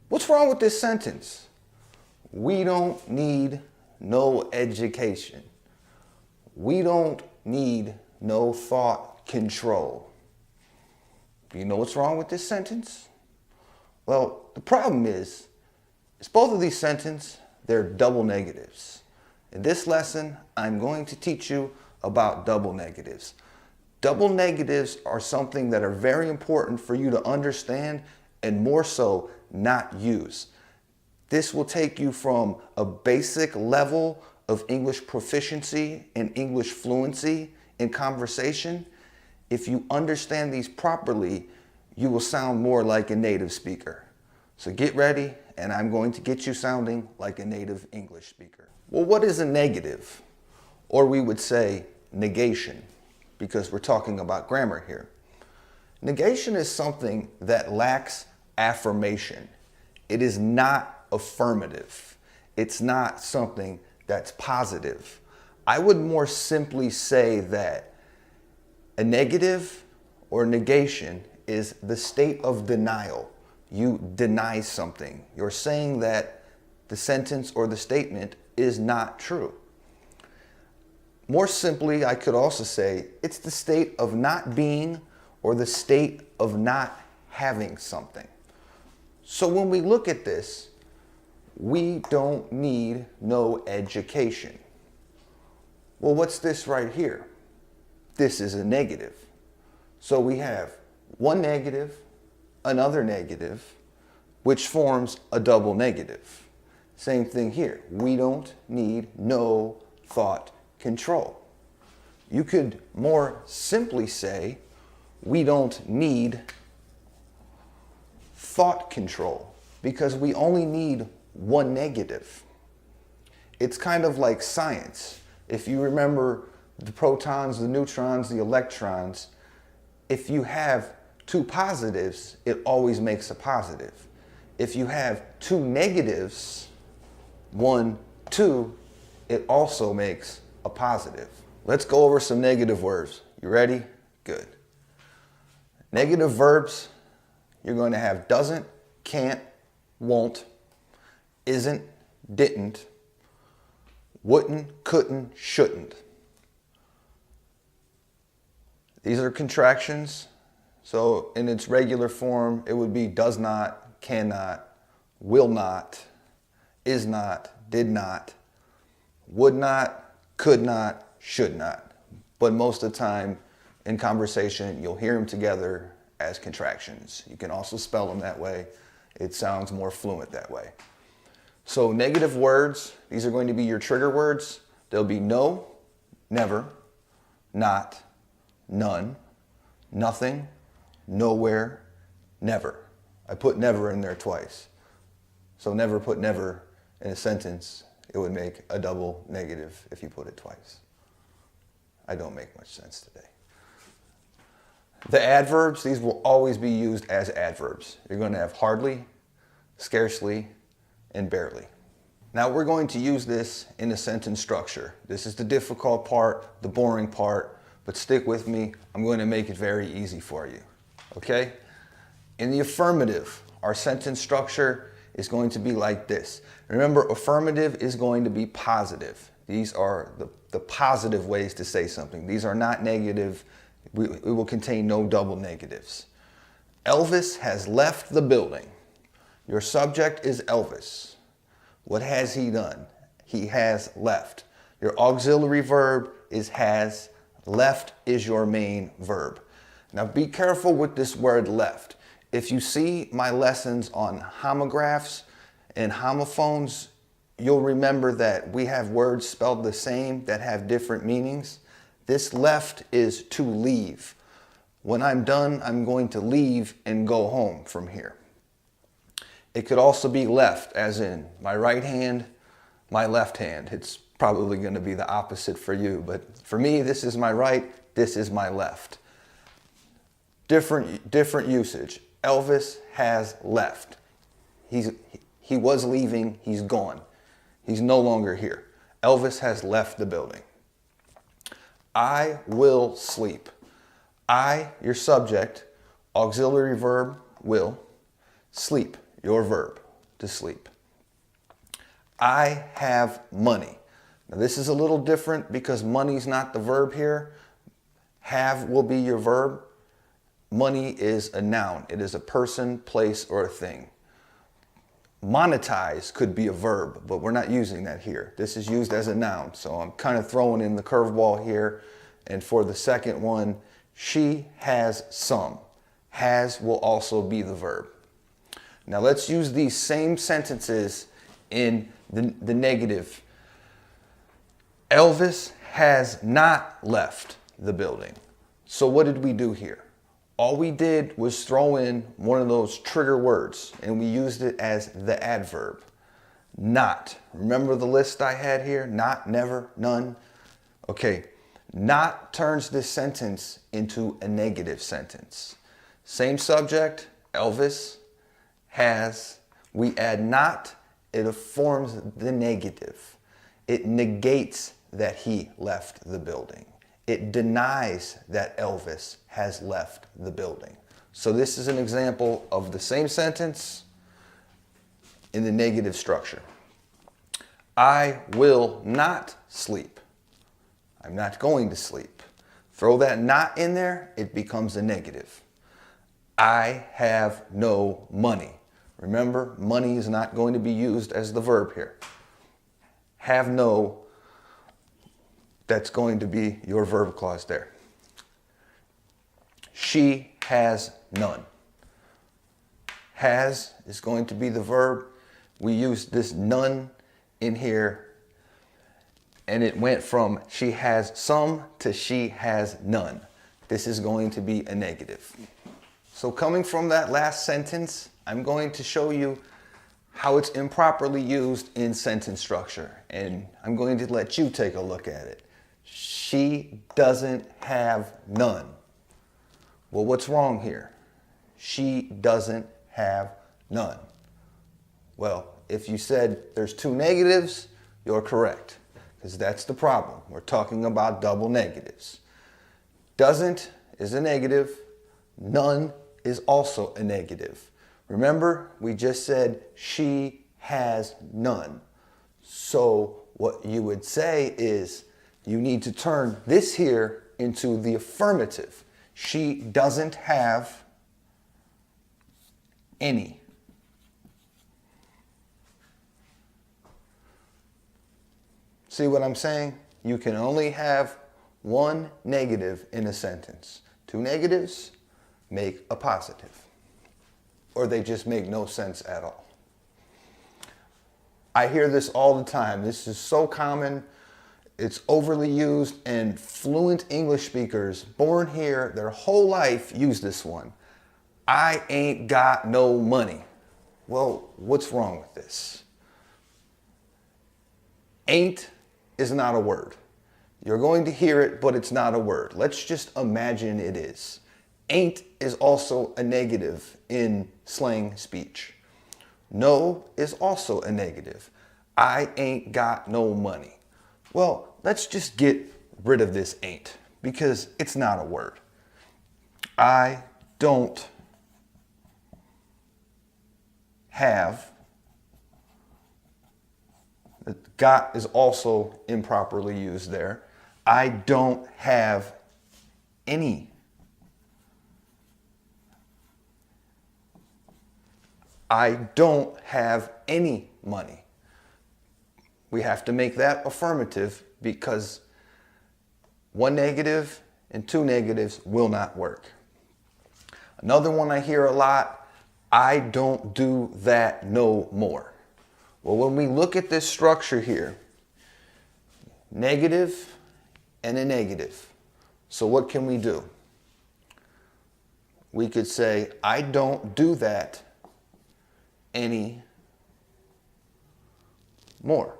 What's wrong with this sentence? We don't need no education. We don't need no thought control. Do you know what's wrong with this sentence? Well, the problem is both of these sentences, they're double negatives. In this lesson, I'm going to teach you about double negatives. Double negatives are something that are very important for you to understand and more so not use. This will take you from a basic level of English proficiency and English fluency in conversation. If you understand these properly, you will sound more like a native speaker. So get ready, and I'm going to get you sounding like a native English speaker. Well, what is a negative? Or we would say negation, because we're talking about grammar here. Negation is something that lacks affirmation. It is not affirmative. It's not something that's positive. I would more simply say that a negative or negation is the state of denial. You deny something. You're saying that the sentence or the statement is not true. More simply, I could also say it's the state of not being or the state of not having something. So when we look at this, we don't need no education. Well, what's this right here? This is a negative. So we have one negative, another negative, which forms a double negative. Same thing here. We don't need no thought control. You could more simply say, we don't need thought control because we only need one negative. It's kind of like science. If you remember the protons, the neutrons, the electrons, if you have two positives, it always makes a positive. If you have two negatives, 1, 2, it also makes a positive. Let's go over some negative words. You ready? Good. Negative verbs, you're going to have doesn't, can't, won't, isn't, didn't, wouldn't, couldn't, shouldn't. These are contractions. So in its regular form, it would be does not, cannot, will not, is not, did not, would not, could not, should not. But most of the time in conversation, you'll hear them together as contractions. You can also spell them that way. It sounds more fluent that way. So negative words, these are going to be your trigger words. They'll be no, never, not, none, nothing, nowhere, never. I put never in there twice. So never put never in a sentence. It would make a double negative if you put it twice. I don't make much sense today. The adverbs, these will always be used as adverbs. You're going to have hardly, scarcely, and barely. Now we're going to use this in a sentence structure. This is the difficult part, the boring part, but stick with me. I'm going to make it very easy for you. Okay? In the affirmative, our sentence structure is going to be like this. Remember, affirmative is going to be positive. These are the positive ways to say something. These are not negative. It will contain no double negatives. Elvis has left the building. Your subject is Elvis. What has he done? He has left. Your auxiliary verb is has. Left is your main verb. Now be careful with this word left. If you see my lessons on homographs and homophones, you'll remember that we have words spelled the same that have different meanings. This left is to leave. When I'm done, I'm going to leave and go home from here. It could also be left, as in my right hand, my left hand. It's probably going to be the opposite for you, but for me, this is my right, this is my left. Different usage. Elvis has left. He was leaving, he's gone. He's no longer here. Elvis has left the building. I will sleep. I, your subject, auxiliary verb, will, sleep, your verb. to sleep. I have money. Now this is a little different because money's not the verb here. Have will be your verb. Money is a noun. It is a person, place, or a thing. Monetize could be a verb, but we're not using that here. This is used as a noun. So I'm kind of throwing in the curveball here. And for the second one, she has some. Has will also be the verb. Now let's use these same sentences in the negative. Elvis has not left the building. So what did we do here? All we did was throw in one of those trigger words, and we used it as the adverb. Not. Remember the list I had here? Not, never, none. Okay. Not turns this sentence into a negative sentence. Same subject, Elvis has. We add not, it forms the negative. It negates that he left the building. It denies that Elvis has left the building. So this is an example of the same sentence in the negative structure. I will not sleep. I'm not going to sleep. Throw that not in there, it becomes a negative. I have no money. Remember, money is not going to be used as the verb here. Have no, that's going to be your verb clause there. She has none. Has is going to be the verb. We use this none in here, and it went from she has some to she has none. This is going to be a negative. So coming from that last sentence, I'm going to show you how it's improperly used in sentence structure, and I'm going to let you take a look at it. She doesn't have none. Well, what's wrong here? She doesn't have none. Well, if you said there's two negatives, you're correct, because that's the problem. We're talking about double negatives. Doesn't is a negative. None is also a negative. Remember, we just said she has none. So what you would say is you need to turn this here into the affirmative. She doesn't have any. See what I'm saying? You can only have one negative in a sentence. Two negatives make a positive, or they just make no sense at all. I hear this all the time. This is so common. It's overly used, and fluent English speakers born here their whole life use this one. I ain't got no money. Well, what's wrong with this? Ain't is not a word. You're going to hear it, but it's not a word. Let's just imagine it is. Ain't is also a negative in slang speech. No is also a negative. I ain't got no money. Well, let's just get rid of this ain't, because it's not a word. I don't have. The got is also improperly used there. I don't have any. I don't have any money. We have to make that affirmative because one negative and two negatives will not work. Another one I hear a lot, I don't do that no more. Well, when we look at this structure here, negative and a negative. So what can we do? We could say, I don't do that any more.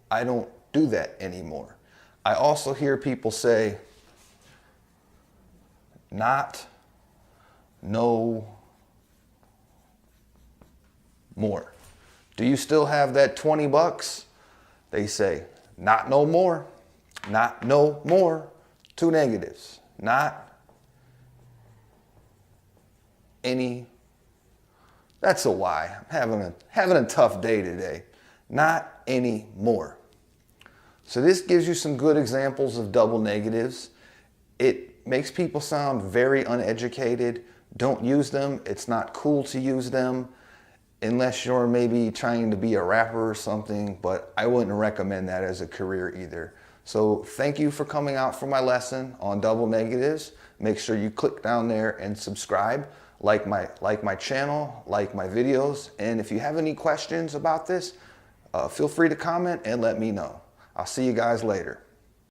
I don't do that anymore. I also hear people say, not, no more. Do you still have that 20 bucks? They say, not no more, not no more. Two negatives, not any That's a why. I'm having a tough day today. Not anymore. So this gives you some good examples of double negatives. It makes people sound very uneducated. Don't use them. It's not cool to use them unless you're maybe trying to be a rapper or something, but I wouldn't recommend that as a career either. So thank you for coming out for my lesson on double negatives. Make sure you click down there and subscribe, like my channel, like my videos. And if you have any questions about this, feel free to comment and let me know. I'll see you guys later.